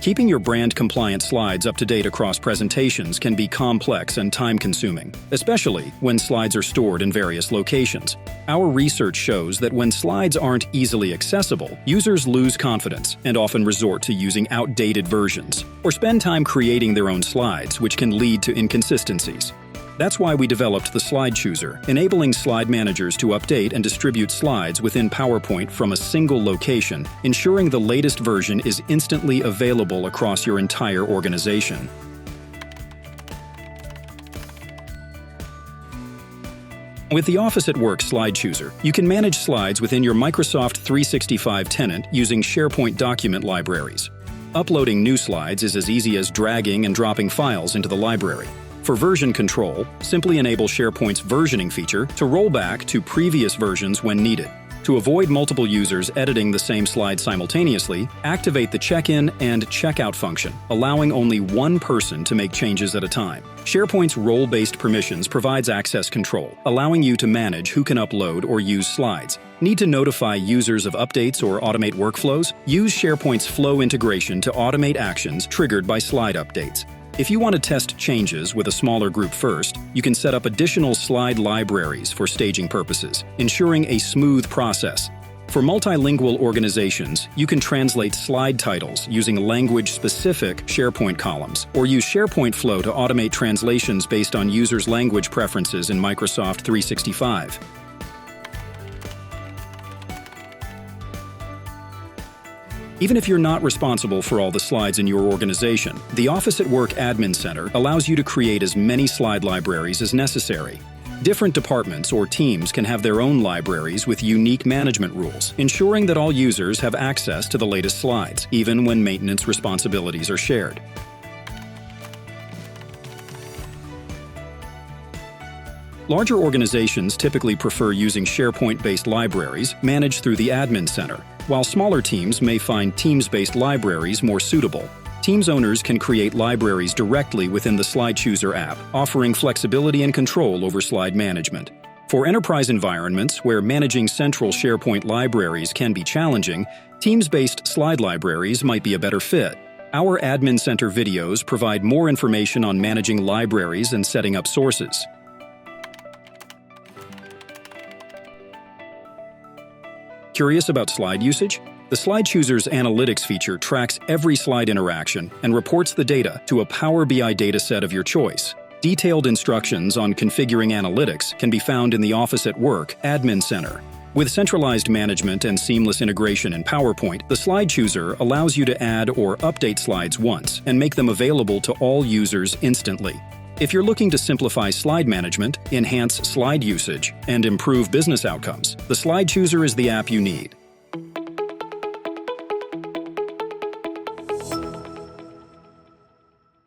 Keeping your brand-compliant slides up to date across presentations can be complex and time-consuming, especially when slides are stored in various locations. Our research shows that when slides aren't easily accessible, users lose confidence and often resort to using outdated versions, or spend time creating their own slides, which can lead to inconsistencies. That's why we developed the Slide Chooser, enabling slide managers to update and distribute slides within PowerPoint from a single location, ensuring the latest version is instantly available across your entire organization. With the Office at Work Slide Chooser, you can manage slides within your Microsoft 365 tenant using SharePoint document libraries. Uploading new slides is as easy as dragging and dropping files into the library. For version control, simply enable SharePoint's versioning feature to roll back to previous versions when needed. To avoid multiple users editing the same slide simultaneously, activate the check-in and check-out function, allowing only one person to make changes at a time. SharePoint's role-based permissions provides access control, allowing you to manage who can upload or use slides. Need to notify users of updates or automate workflows? Use SharePoint's Flow integration to automate actions triggered by slide updates. If you want to test changes with a smaller group first, you can set up additional slide libraries for staging purposes, ensuring a smooth process. For multilingual organizations, you can translate slide titles using language-specific SharePoint columns, or use SharePoint Flow to automate translations based on users' language preferences in Microsoft 365. Even if you're not responsible for all the slides in your organization, the Office at Work Admin Center allows you to create as many slide libraries as necessary. Different departments or teams can have their own libraries with unique management rules, ensuring that all users have access to the latest slides, even when maintenance responsibilities are shared. Larger organizations typically prefer using SharePoint-based libraries managed through the Admin Center, while smaller teams may find Teams-based libraries more suitable. Teams owners can create libraries directly within the Slide Chooser app, offering flexibility and control over slide management. For enterprise environments where managing central SharePoint libraries can be challenging, Teams-based slide libraries might be a better fit. Our Admin Center videos provide more information on managing libraries and setting up sources. Curious about slide usage? The Slide Chooser's Analytics feature tracks every slide interaction and reports the data to a Power BI dataset of your choice. Detailed instructions on configuring analytics can be found in the Office at Work Admin Center. With centralized management and seamless integration in PowerPoint, the Slide Chooser allows you to add or update slides once and make them available to all users instantly. If you're looking to simplify slide management, enhance slide usage, and improve business outcomes, the Slide Chooser is the app you need.